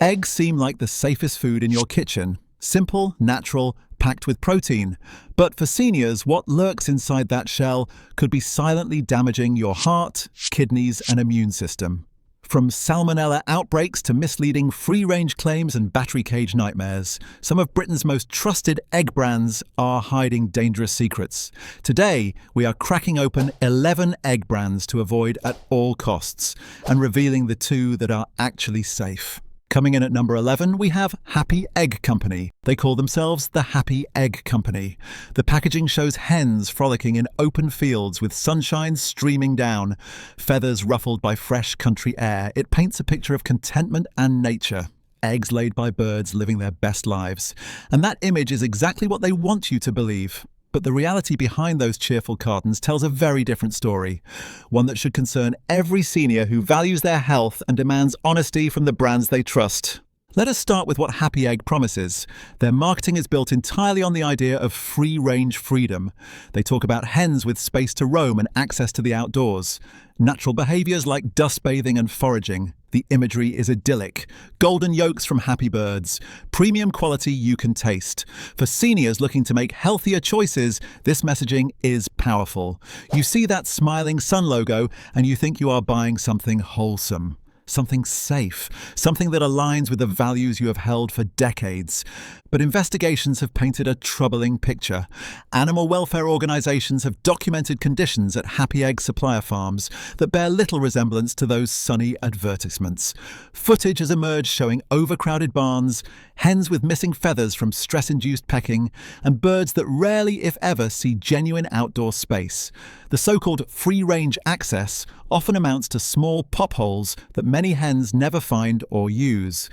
Eggs seem like the safest food in your kitchen. Simple, natural, packed with protein. But for seniors, what lurks inside that shell could be silently damaging your heart, kidneys, and immune system. From Salmonella outbreaks to misleading free-range claims and battery cage nightmares, some of Britain's most trusted egg brands are hiding dangerous secrets. Today, we are cracking open 11 egg brands to avoid at all costs and revealing the two that are actually safe. Coming in at number 11, we have Happy Egg Company. They call themselves the Happy Egg Company. The packaging shows hens frolicking in open fields with sunshine streaming down, feathers ruffled by fresh country air. It paints a picture of contentment and nature. Eggs laid by birds living their best lives. And that image is exactly what they want you to believe. But the reality behind those cheerful cartons tells a very different story, one that should concern every senior who values their health and demands honesty from the brands they trust. Let us start with what Happy Egg promises. Their marketing is built entirely on the idea of free-range freedom. They talk about hens with space to roam and access to the outdoors. Natural behaviors like dust bathing and foraging. The imagery is idyllic. Golden yolks from happy birds. Premium quality you can taste. For seniors looking to make healthier choices, this messaging is powerful. You see that smiling sun logo and you think you are buying something wholesome. Something safe, something that aligns with the values you have held for decades. But investigations have painted a troubling picture. Animal welfare organizations have documented conditions at Happy Egg supplier farms that bear little resemblance to those sunny advertisements. Footage has emerged showing overcrowded barns, hens with missing feathers from stress-induced pecking, and birds that rarely, if ever, see genuine outdoor space. The so-called free-range access often amounts to small pop holes that many hens never find or use.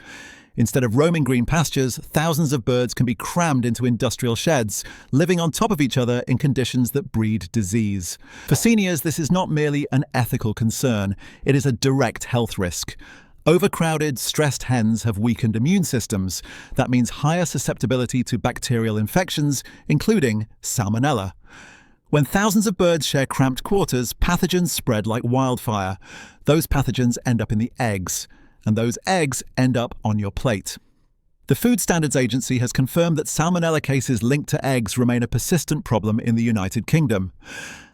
Instead of roaming green pastures, thousands of birds can be crammed into industrial sheds, living on top of each other in conditions that breed disease. For seniors, this is not merely an ethical concern, it is a direct health risk. Overcrowded, stressed hens have weakened immune systems. That means higher susceptibility to bacterial infections, including Salmonella. When thousands of birds share cramped quarters, pathogens spread like wildfire. Those pathogens end up in the eggs, and those eggs end up on your plate. The Food Standards Agency has confirmed that Salmonella cases linked to eggs remain a persistent problem in the United Kingdom.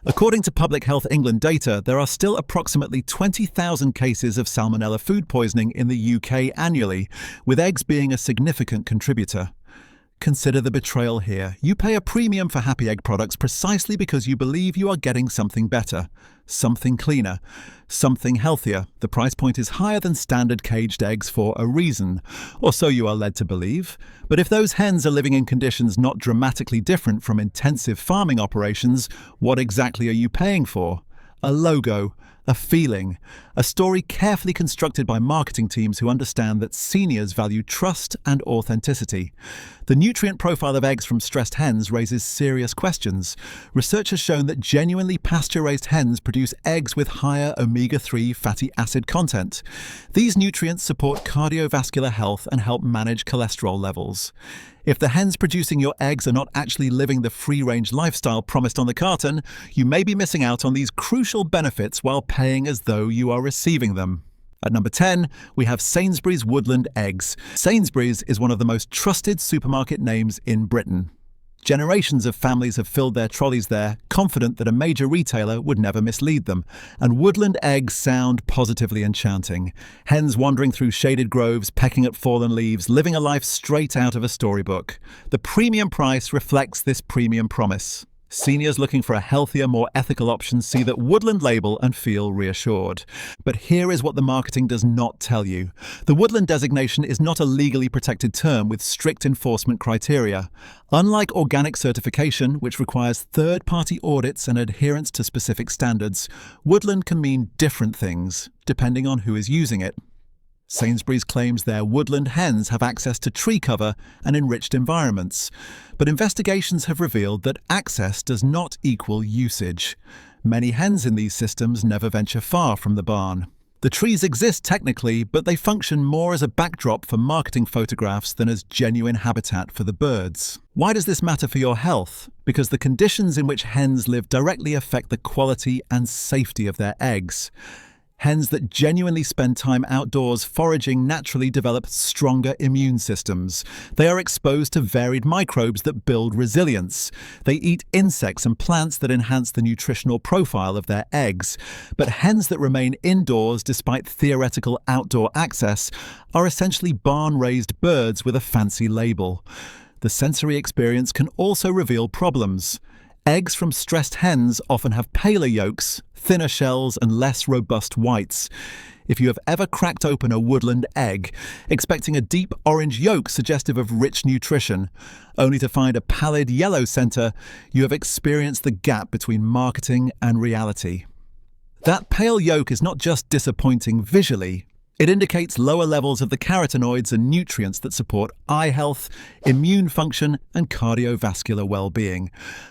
According to Public Health England data, there are still approximately 20,000 cases of Salmonella food poisoning in the UK annually, with eggs being a significant contributor. Consider the betrayal here. You pay a premium for Happy Egg products precisely because you believe you are getting something better, something cleaner, something healthier. The price point is higher than standard caged eggs for a reason, or so you are led to believe. But if those hens are living in conditions not dramatically different from intensive farming operations, what exactly are you paying for? A logo, a feeling, a story carefully constructed by marketing teams who understand that seniors value trust and authenticity. The nutrient profile of eggs from stressed hens raises serious questions. Research has shown that genuinely pasture-raised hens produce eggs with higher omega-3 fatty acid content. These nutrients support cardiovascular health and help manage cholesterol levels. If the hens producing your eggs are not actually living the free-range lifestyle promised on the carton, you may be missing out on these crucial benefits while paying as though you are receiving them. At number 10, we have Sainsbury's Woodland Eggs. Sainsbury's is one of the most trusted supermarket names in Britain. Generations of families have filled their trolleys there, confident that a major retailer would never mislead them. And Woodland eggs sound positively enchanting. Hens wandering through shaded groves, pecking at fallen leaves, living a life straight out of a storybook. The premium price reflects this premium promise. Seniors looking for a healthier, more ethical option see that Woodland label and feel reassured. But here is what the marketing does not tell you. The Woodland designation is not a legally protected term with strict enforcement criteria. Unlike organic certification, which requires third-party audits and adherence to specific standards, Woodland can mean different things, depending on who is using it. Sainsbury's claims their woodland hens have access to tree cover and enriched environments, but investigations have revealed that access does not equal usage. Many hens in these systems never venture far from the barn. The trees exist technically, but they function more as a backdrop for marketing photographs than as genuine habitat for the birds. Why does this matter for your health? Because the conditions in which hens live directly affect the quality and safety of their eggs. Hens that genuinely spend time outdoors foraging naturally develop stronger immune systems. They are exposed to varied microbes that build resilience. They eat insects and plants that enhance the nutritional profile of their eggs. But hens that remain indoors despite theoretical outdoor access are essentially barn-raised birds with a fancy label. The sensory experience can also reveal problems. Eggs from stressed hens often have paler yolks, thinner shells, and less robust whites. If you have ever cracked open a woodland egg, expecting a deep orange yolk suggestive of rich nutrition, only to find a pallid yellow center, you have experienced the gap between marketing and reality. That pale yolk is not just disappointing visually. It indicates lower levels of the carotenoids and nutrients that support eye health, immune function, and cardiovascular well-being.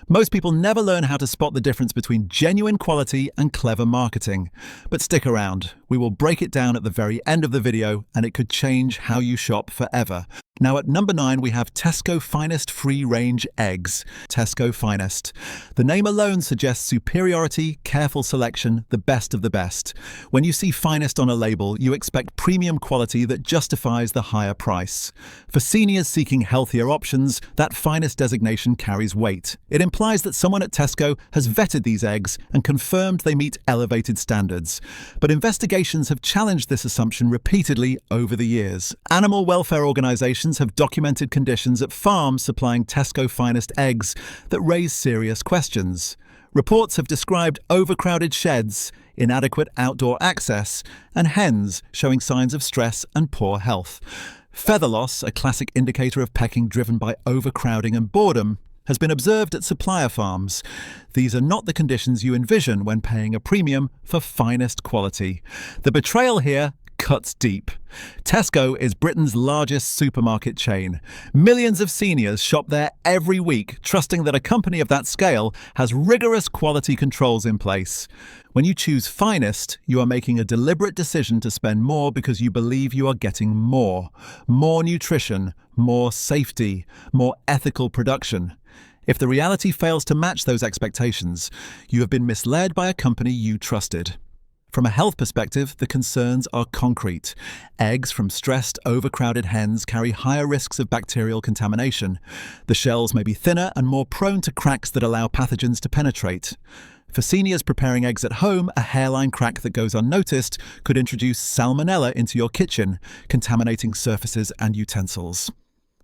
Most people never learn how to spot the difference between genuine quality and clever marketing. But stick around. We will break it down at the very end of the video, and it could change how you shop forever. Now at number 9, we have Tesco Finest Free-Range Eggs. Tesco Finest. The name alone suggests superiority, careful selection, the best of the best. When you see Finest on a label, you expect premium quality that justifies the higher price. For seniors seeking healthier options, that Finest designation carries weight. It implies that someone at Tesco has vetted these eggs and confirmed they meet elevated standards. But investigations have challenged this assumption repeatedly over the years. Animal welfare organizations have documented conditions at farms supplying Tesco Finest eggs that raise serious questions. Reports have described overcrowded sheds, inadequate outdoor access, and hens showing signs of stress and poor health. Feather loss, a classic indicator of pecking driven by overcrowding and boredom, has been observed at supplier farms. These are not the conditions you envision when paying a premium for finest quality. The betrayal here cuts deep. Tesco is Britain's largest supermarket chain. Millions of seniors shop there every week, trusting that a company of that scale has rigorous quality controls in place. When you choose Finest, you are making a deliberate decision to spend more because you believe you are getting more. More nutrition, more safety, more ethical production. If the reality fails to match those expectations, you have been misled by a company you trusted. From a health perspective, the concerns are concrete. Eggs from stressed, overcrowded hens carry higher risks of bacterial contamination. The shells may be thinner and more prone to cracks that allow pathogens to penetrate. For seniors preparing eggs at home, a hairline crack that goes unnoticed could introduce Salmonella into your kitchen, contaminating surfaces and utensils.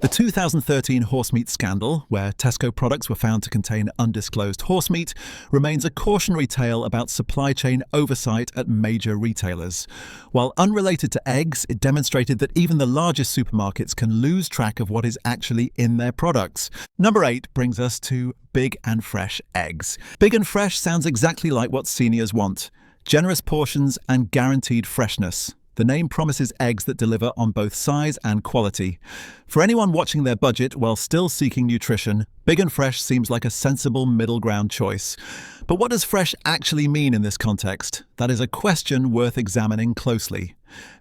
The 2013 horsemeat scandal, where Tesco products were found to contain undisclosed horsemeat, remains a cautionary tale about supply chain oversight at major retailers. While unrelated to eggs, it demonstrated that even the largest supermarkets can lose track of what is actually in their products. Number 8 brings us to Big and Fresh eggs. Big and Fresh sounds exactly like what seniors want: generous portions and guaranteed freshness. The name promises eggs that deliver on both size and quality. For anyone watching their budget while still seeking nutrition, Big and Fresh seems like a sensible middle ground choice. But what does fresh actually mean in this context? That is a question worth examining closely.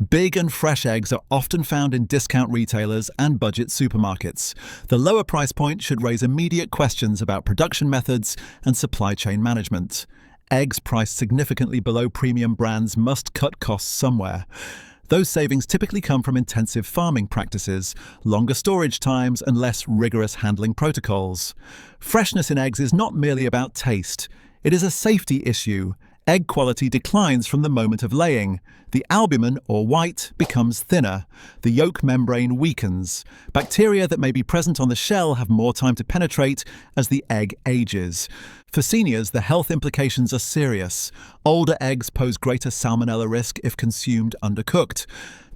Big and fresh eggs are often found in discount retailers and budget supermarkets. The lower price point should raise immediate questions about production methods and supply chain management. Eggs priced significantly below premium brands must cut costs somewhere. Those savings typically come from intensive farming practices, longer storage times, and less rigorous handling protocols. Freshness in eggs is not merely about taste. It is a safety issue. Egg quality declines from the moment of laying. The albumin, or white, becomes thinner. The yolk membrane weakens. Bacteria that may be present on the shell have more time to penetrate as the egg ages. For seniors, the health implications are serious. Older eggs pose greater salmonella risk if consumed undercooked.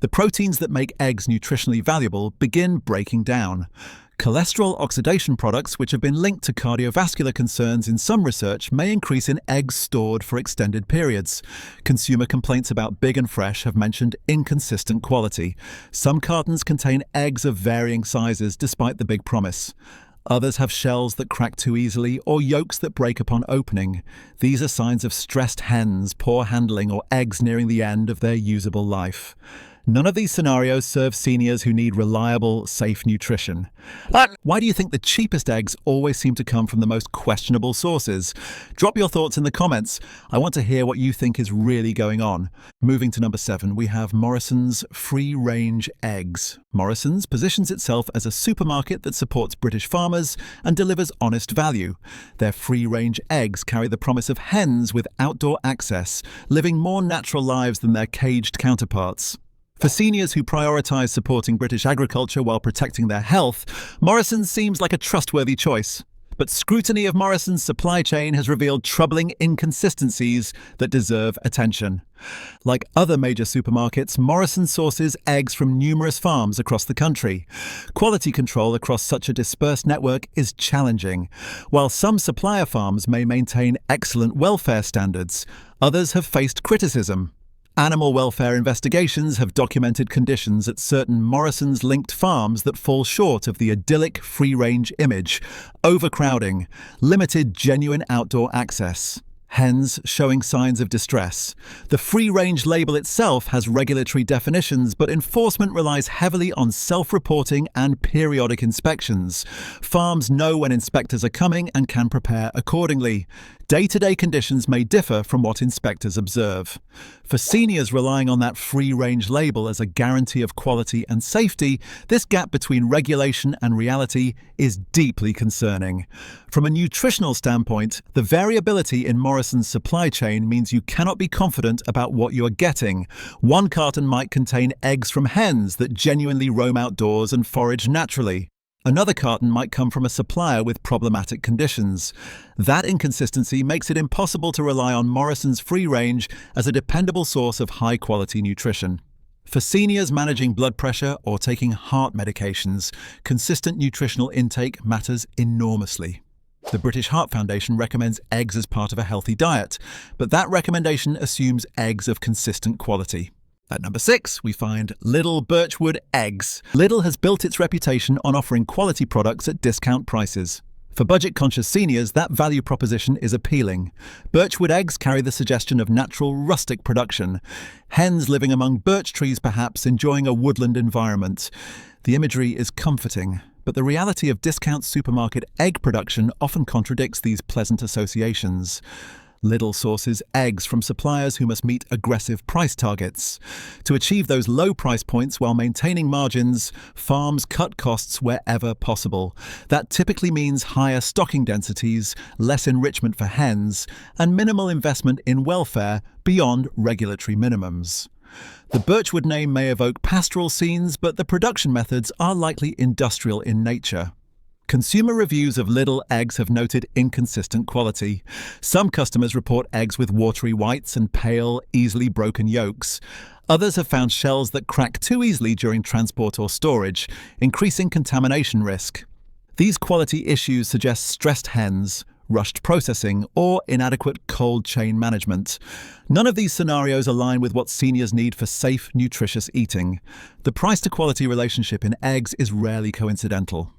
The proteins that make eggs nutritionally valuable begin breaking down. Cholesterol oxidation products, which have been linked to cardiovascular concerns in some research, may increase in eggs stored for extended periods. Consumer complaints about Big and Fresh have mentioned inconsistent quality. Some cartons contain eggs of varying sizes despite the big promise. Others have shells that crack too easily or yolks that break upon opening. These are signs of stressed hens, poor handling, or eggs nearing the end of their usable life. None of these scenarios serve seniors who need reliable, safe nutrition. Why do you think the cheapest eggs always seem to come from the most questionable sources? Drop your thoughts in the comments. I want to hear what you think is really going on. Moving to number 7, we have Morrison's free-range eggs. Morrison's positions itself as a supermarket that supports British farmers and delivers honest value. Their free-range eggs carry the promise of hens with outdoor access, living more natural lives than their caged counterparts. For seniors who prioritise supporting British agriculture while protecting their health, Morrison's seems like a trustworthy choice. But scrutiny of Morrison's supply chain has revealed troubling inconsistencies that deserve attention. Like other major supermarkets, Morrison's sources eggs from numerous farms across the country. Quality control across such a dispersed network is challenging. While some supplier farms may maintain excellent welfare standards, others have faced criticism. Animal welfare investigations have documented conditions at certain Morrison's-linked farms that fall short of the idyllic free-range image: overcrowding, limited genuine outdoor access, hens showing signs of distress. The free-range label itself has regulatory definitions, but enforcement relies heavily on self-reporting and periodic inspections. Farms know when inspectors are coming and can prepare accordingly. Day-to-day conditions may differ from what inspectors observe. For seniors relying on that free-range label as a guarantee of quality and safety, this gap between regulation and reality is deeply concerning. From a nutritional standpoint, the variability in Morrison's supply chain means you cannot be confident about what you are getting. One carton might contain eggs from hens that genuinely roam outdoors and forage naturally. Another carton might come from a supplier with problematic conditions. That inconsistency makes it impossible to rely on Morrison's free range as a dependable source of high-quality nutrition. For seniors managing blood pressure or taking heart medications, consistent nutritional intake matters enormously. The British Heart Foundation recommends eggs as part of a healthy diet, but that recommendation assumes eggs of consistent quality. At number 6, we find Lidl Birchwood Eggs. Lidl has built its reputation on offering quality products at discount prices. For budget-conscious seniors, that value proposition is appealing. Birchwood eggs carry the suggestion of natural, rustic production. Hens living among birch trees, perhaps, enjoying a woodland environment. The imagery is comforting, but the reality of discount supermarket egg production often contradicts these pleasant associations. Lidl sources eggs from suppliers who must meet aggressive price targets. To achieve those low price points while maintaining margins, farms cut costs wherever possible. That typically means higher stocking densities, less enrichment for hens, and minimal investment in welfare beyond regulatory minimums. The Birchwood name may evoke pastoral scenes, but the production methods are likely industrial in nature. Consumer reviews of Lidl eggs have noted inconsistent quality. Some customers report eggs with watery whites and pale, easily broken yolks. Others have found shells that crack too easily during transport or storage, increasing contamination risk. These quality issues suggest stressed hens, rushed processing, or inadequate cold chain management. None of these scenarios align with what seniors need for safe, nutritious eating. The price-to-quality relationship in eggs is rarely coincidental.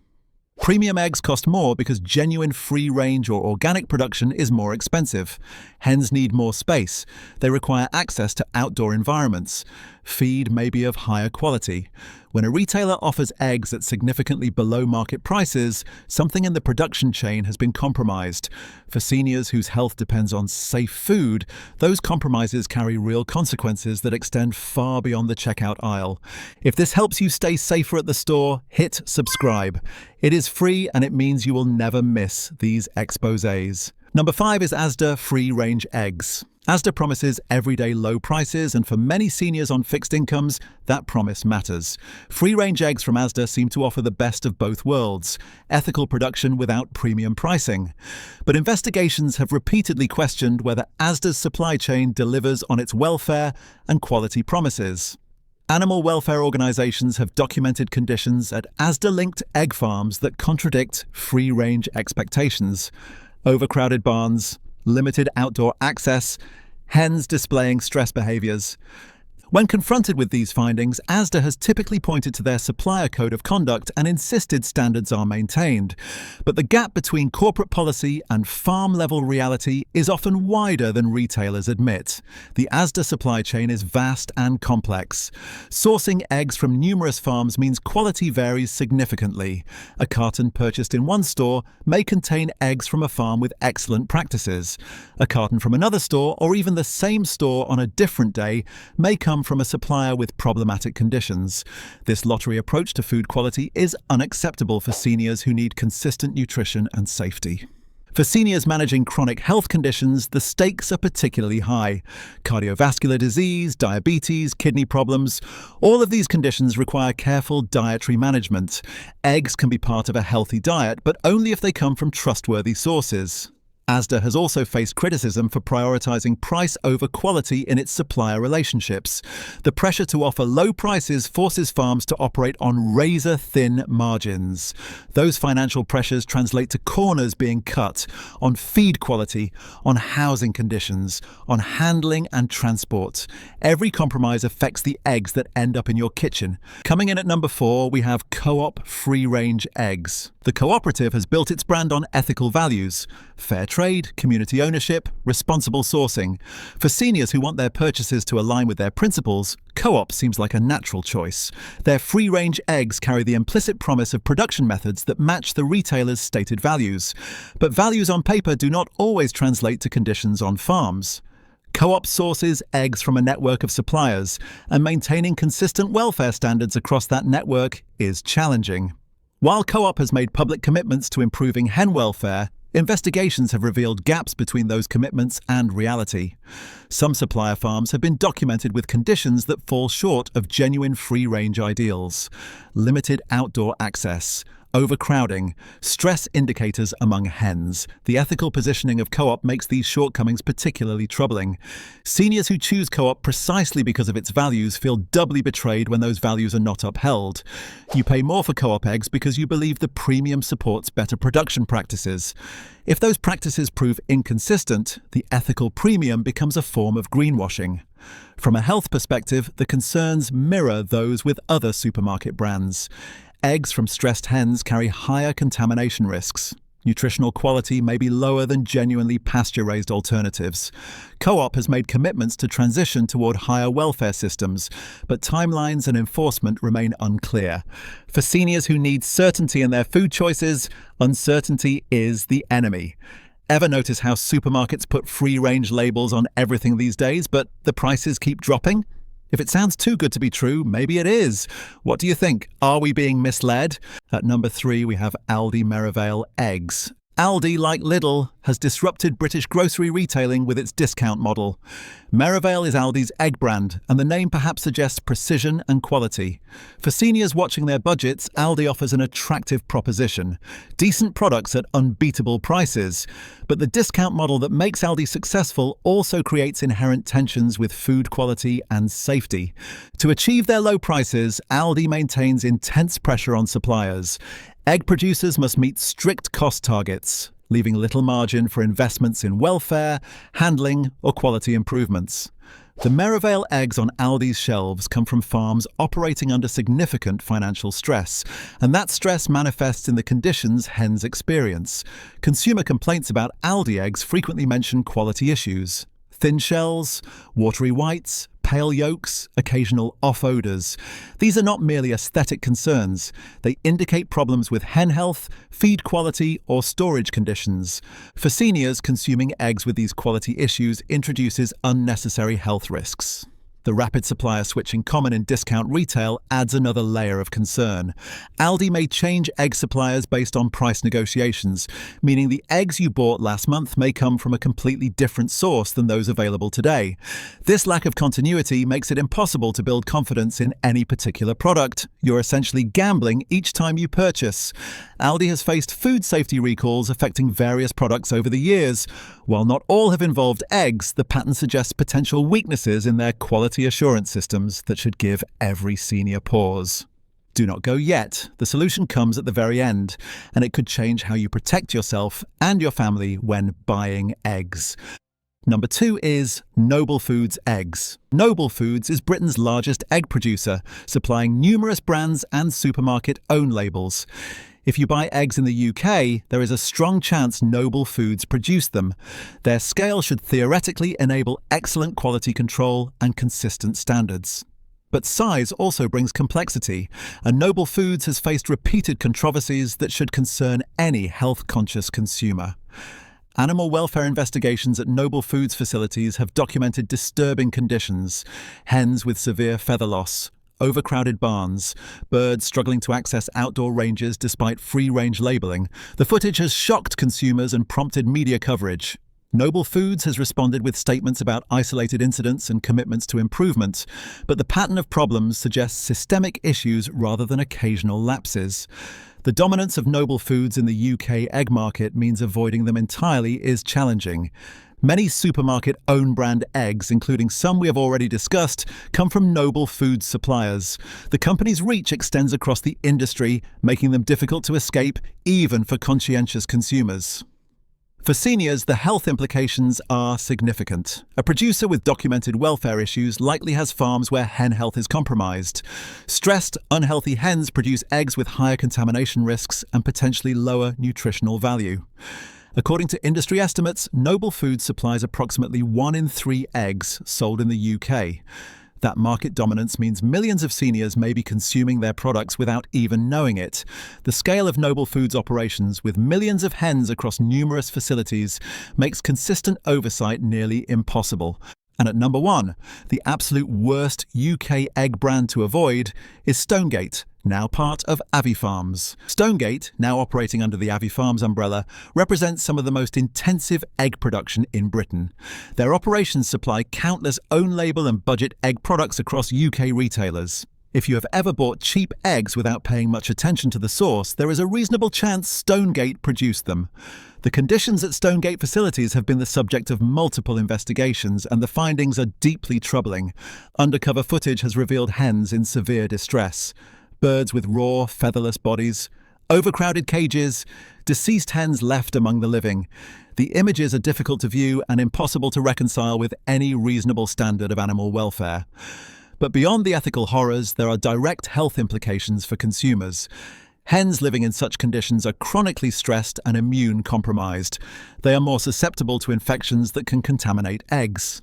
Premium eggs cost more because genuine free-range or organic production is more expensive. Hens need more space. They require access to outdoor environments. Feed may be of higher quality. When a retailer offers eggs at significantly below market prices, something in the production chain has been compromised. For seniors whose health depends on safe food, those compromises carry real consequences that extend far beyond the checkout aisle. If this helps you stay safer at the store, hit subscribe. It is free and it means you will never miss these exposés. Number 5 is Asda free-range eggs. Asda promises everyday low prices, and for many seniors on fixed incomes, that promise matters. Free-range eggs from Asda seem to offer the best of both worlds: ethical production without premium pricing. But investigations have repeatedly questioned whether Asda's supply chain delivers on its welfare and quality promises. Animal welfare organisations have documented conditions at Asda-linked egg farms that contradict free-range expectations. Overcrowded barns, limited outdoor access, hens displaying stress behaviours. When confronted with these findings, Asda has typically pointed to their supplier code of conduct and insisted standards are maintained. But the gap between corporate policy and farm-level reality is often wider than retailers admit. The Asda supply chain is vast and complex. Sourcing eggs from numerous farms means quality varies significantly. A carton purchased in one store may contain eggs from a farm with excellent practices. A carton from another store, or even the same store on a different day, may come from a supplier with problematic conditions. This lottery approach to food quality is unacceptable for seniors who need consistent nutrition and safety. For seniors managing chronic health conditions, the stakes are particularly high. Cardiovascular disease, diabetes, kidney problems, all of these conditions require careful dietary management. Eggs can be part of a healthy diet, but only if they come from trustworthy sources. Asda has also faced criticism for prioritizing price over quality in its supplier relationships. The pressure to offer low prices forces farms to operate on razor-thin margins. Those financial pressures translate to corners being cut on feed quality, on housing conditions, on handling and transport. Every compromise affects the eggs that end up in your kitchen. Coming in at number 4, we have Co-op free-range eggs. The cooperative has built its brand on ethical values: fair trade, community ownership, responsible sourcing. For seniors who want their purchases to align with their principles, Co-op seems like a natural choice. Their free-range eggs carry the implicit promise of production methods that match the retailer's stated values. But values on paper do not always translate to conditions on farms. Co-op sources eggs from a network of suppliers, and maintaining consistent welfare standards across that network is challenging. While Co-op has made public commitments to improving hen welfare, investigations have revealed gaps between those commitments and reality. Some supplier farms have been documented with conditions that fall short of genuine free-range ideals: limited outdoor access, overcrowding, stress indicators among hens. The ethical positioning of Co-op makes these shortcomings particularly troubling. Seniors who choose Co-op precisely because of its values feel doubly betrayed when those values are not upheld. You pay more for Co-op eggs because you believe the premium supports better production practices. If those practices prove inconsistent, the ethical premium becomes a form of greenwashing. From a health perspective, the concerns mirror those with other supermarket brands. Eggs from stressed hens carry higher contamination risks. Nutritional quality may be lower than genuinely pasture-raised alternatives. Co-op has made commitments to transition toward higher welfare systems, but timelines and enforcement remain unclear. For seniors who need certainty in their food choices, uncertainty is the enemy. Ever notice how supermarkets put free-range labels on everything these days, but the prices keep dropping? If it sounds too good to be true, maybe it is. What do you think? Are we being misled? At number 3, we have Aldi Merivale eggs. Aldi, like Lidl, has disrupted British grocery retailing with its discount model. Merivale is Aldi's egg brand, and the name perhaps suggests precision and quality. For seniors watching their budgets, Aldi offers an attractive proposition: decent products at unbeatable prices. But the discount model that makes Aldi successful also creates inherent tensions with food quality and safety. To achieve their low prices, Aldi maintains intense pressure on suppliers. Egg producers must meet strict cost targets, leaving little margin for investments in welfare, handling, or quality improvements. The Merivale eggs on Aldi's shelves come from farms operating under significant financial stress, and that stress manifests in the conditions hens experience. Consumer complaints about Aldi eggs frequently mention quality issues: thin shells, watery whites, pale yolks, occasional off odours. These are not merely aesthetic concerns. They indicate problems with hen health, feed quality, or storage conditions. For seniors, consuming eggs with these quality issues introduces unnecessary health risks. The rapid supplier switching common in discount retail adds another layer of concern. Aldi may change egg suppliers based on price negotiations, meaning the eggs you bought last month may come from a completely different source than those available today. This lack of continuity makes it impossible to build confidence in any particular product. You're essentially gambling each time you purchase. Aldi has faced food safety recalls affecting various products over the years. While not all have involved eggs, the pattern suggests potential weaknesses in their quality assurance systems that should give every senior pause. Do not go yet. The solution comes at the very end, and it could change how you protect yourself and your family when buying eggs. Number 2 is Noble Foods eggs. Noble Foods is Britain's largest egg producer, supplying numerous brands and supermarket own labels. If you buy eggs in the UK, there is a strong chance Noble Foods produce them. Their scale should theoretically enable excellent quality control and consistent standards. But size also brings complexity, and Noble Foods has faced repeated controversies that should concern any health-conscious consumer. Animal welfare investigations at Noble Foods facilities have documented disturbing conditions: hens with severe feather loss, overcrowded barns, birds struggling to access outdoor ranges despite free-range labelling. The footage has shocked consumers and prompted media coverage. Noble Foods has responded with statements about isolated incidents and commitments to improvement, but the pattern of problems suggests systemic issues rather than occasional lapses. The dominance of Noble Foods in the UK egg market means avoiding them entirely is challenging. Many supermarket own-brand eggs, including some we have already discussed, come from Noble Foods suppliers. The company's reach extends across the industry, making them difficult to escape, even for conscientious consumers. For seniors, the health implications are significant. A producer with documented welfare issues likely has farms where hen health is compromised. Stressed, unhealthy hens produce eggs with higher contamination risks and potentially lower nutritional value. According to industry estimates, Noble Foods supplies approximately 1 in 3 eggs sold in the UK. That market dominance means millions of seniors may be consuming their products without even knowing it. The scale of Noble Foods operations, with millions of hens across numerous facilities, makes consistent oversight nearly impossible. And at number 1, the absolute worst UK egg brand to avoid is Stonegate, now part of Avi Farms. Stonegate, now operating under the Avi Farms umbrella, represents some of the most intensive egg production in Britain. Their operations supply countless own-label and budget egg products across UK retailers. If you have ever bought cheap eggs without paying much attention to the source, there is a reasonable chance Stonegate produced them. The conditions at Stonegate facilities have been the subject of multiple investigations, and the findings are deeply troubling. Undercover footage has revealed hens in severe distress, birds with raw, featherless bodies, overcrowded cages, deceased hens left among the living. The images are difficult to view and impossible to reconcile with any reasonable standard of animal welfare. But beyond the ethical horrors, there are direct health implications for consumers. Hens living in such conditions are chronically stressed and immune compromised. They are more susceptible to infections that can contaminate eggs.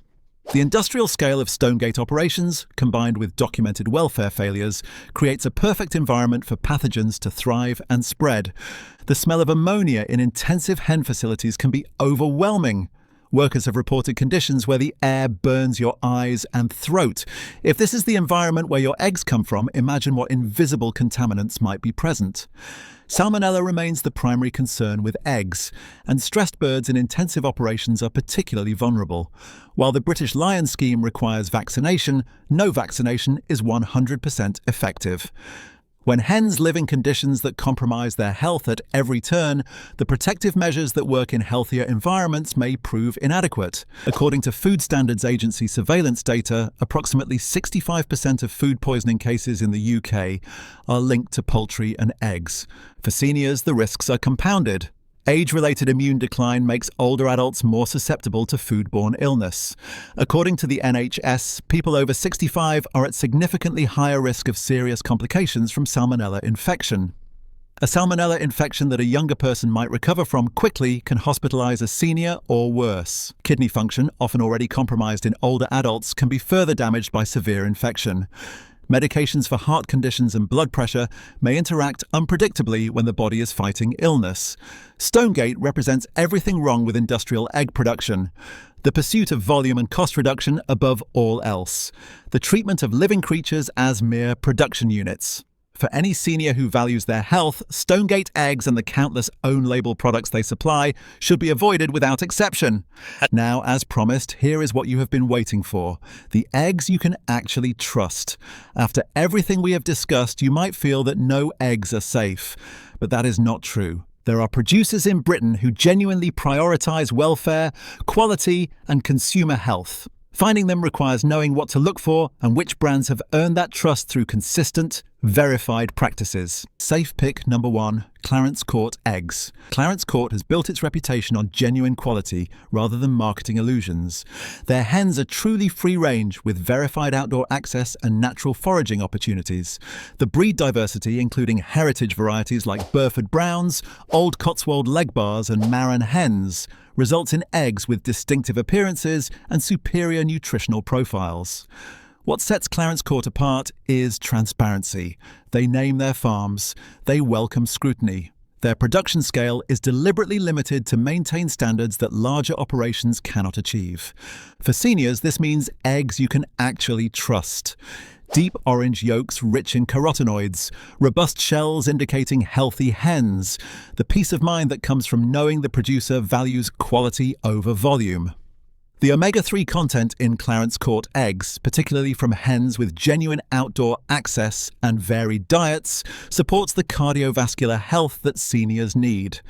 The industrial scale of Stonegate operations, combined with documented welfare failures, creates a perfect environment for pathogens to thrive and spread. The smell of ammonia in intensive hen facilities can be overwhelming. Workers have reported conditions where the air burns your eyes and throat. If this is the environment where your eggs come from, imagine what invisible contaminants might be present. Salmonella remains the primary concern with eggs, and stressed birds in intensive operations are particularly vulnerable. While the British Lion scheme requires vaccination, no vaccination is 100% effective. When hens live in conditions that compromise their health at every turn, the protective measures that work in healthier environments may prove inadequate. According to Food Standards Agency surveillance data, approximately 65% of food poisoning cases in the UK are linked to poultry and eggs. For seniors, the risks are compounded. Age-related immune decline makes older adults more susceptible to foodborne illness. According to the NHS, people over 65 are at significantly higher risk of serious complications from salmonella infection. A salmonella infection that a younger person might recover from quickly can hospitalize a senior or worse. Kidney function, often already compromised in older adults, can be further damaged by severe infection. Medications for heart conditions and blood pressure may interact unpredictably when the body is fighting illness. Stonegate represents everything wrong with industrial egg production. The pursuit of volume and cost reduction above all else. The treatment of living creatures as mere production units. For any senior who values their health, Stonegate eggs and the countless own-label products they supply should be avoided without exception. Now, as promised, here is what you have been waiting for: the eggs you can actually trust. After everything we have discussed, you might feel that no eggs are safe, but that is not true. There are producers in Britain who genuinely prioritize welfare, quality, and consumer health. Finding them requires knowing what to look for and which brands have earned that trust through consistent, verified practices. Safe pick number 1, Clarence Court eggs. Clarence Court has built its reputation on genuine quality rather than marketing illusions. Their hens are truly free-range with verified outdoor access and natural foraging opportunities. The breed diversity, including heritage varieties like Burford Browns, Old Cotswold Leg Bars and Marron hens, results in eggs with distinctive appearances and superior nutritional profiles. What sets Clarence Court apart is transparency. They name their farms. They welcome scrutiny. Their production scale is deliberately limited to maintain standards that larger operations cannot achieve. For seniors, this means eggs you can actually trust. Deep orange yolks rich in carotenoids, robust shells indicating healthy hens, the peace of mind that comes from knowing the producer values quality over volume. The omega-3 content in Clarence Court eggs, particularly from hens with genuine outdoor access and varied diets, supports the cardiovascular health that seniors need.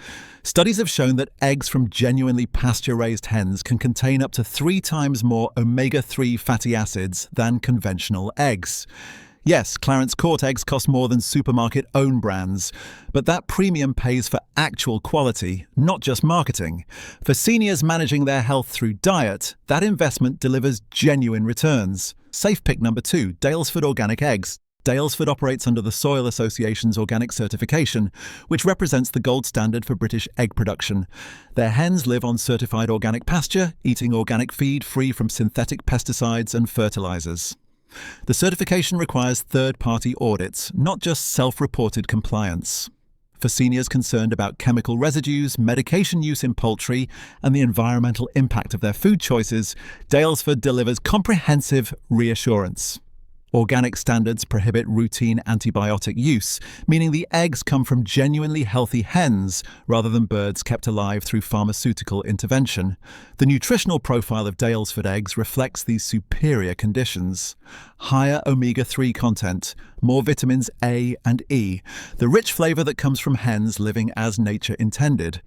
Studies have shown that eggs from genuinely pasture-raised hens can contain up to 3 times more omega-3 fatty acids than conventional eggs. Yes, Clarence Court eggs cost more than supermarket own brands, but that premium pays for actual quality, not just marketing. For seniors managing their health through diet, that investment delivers genuine returns. Safe pick number 2, Daylesford Organic Eggs. Daylesford operates under the Soil Association's organic certification, which represents the gold standard for British egg production. Their hens live on certified organic pasture, eating organic feed free from synthetic pesticides and fertilizers. The certification requires third-party audits, not just self-reported compliance. For seniors concerned about chemical residues, medication use in poultry, and the environmental impact of their food choices, Daylesford delivers comprehensive reassurance. Organic standards prohibit routine antibiotic use, meaning the eggs come from genuinely healthy hens rather than birds kept alive through pharmaceutical intervention. The nutritional profile of Daylesford eggs reflects these superior conditions. Higher omega-3 content, more vitamins A and E, the rich flavor that comes from hens living as nature intended.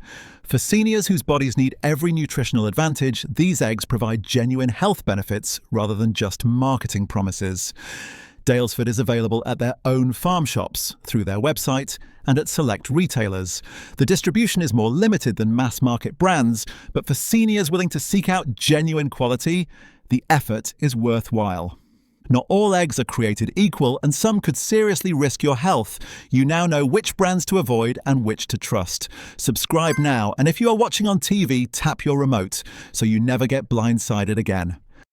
For seniors whose bodies need every nutritional advantage, these eggs provide genuine health benefits rather than just marketing promises. Daylesford is available at their own farm shops, through their website, and at select retailers. The distribution is more limited than mass-market brands, but for seniors willing to seek out genuine quality, the effort is worthwhile. Not all eggs are created equal, and some could seriously risk your health. You now know which brands to avoid and which to trust. Subscribe now, and if you are watching on TV, tap your remote so you never get blindsided again.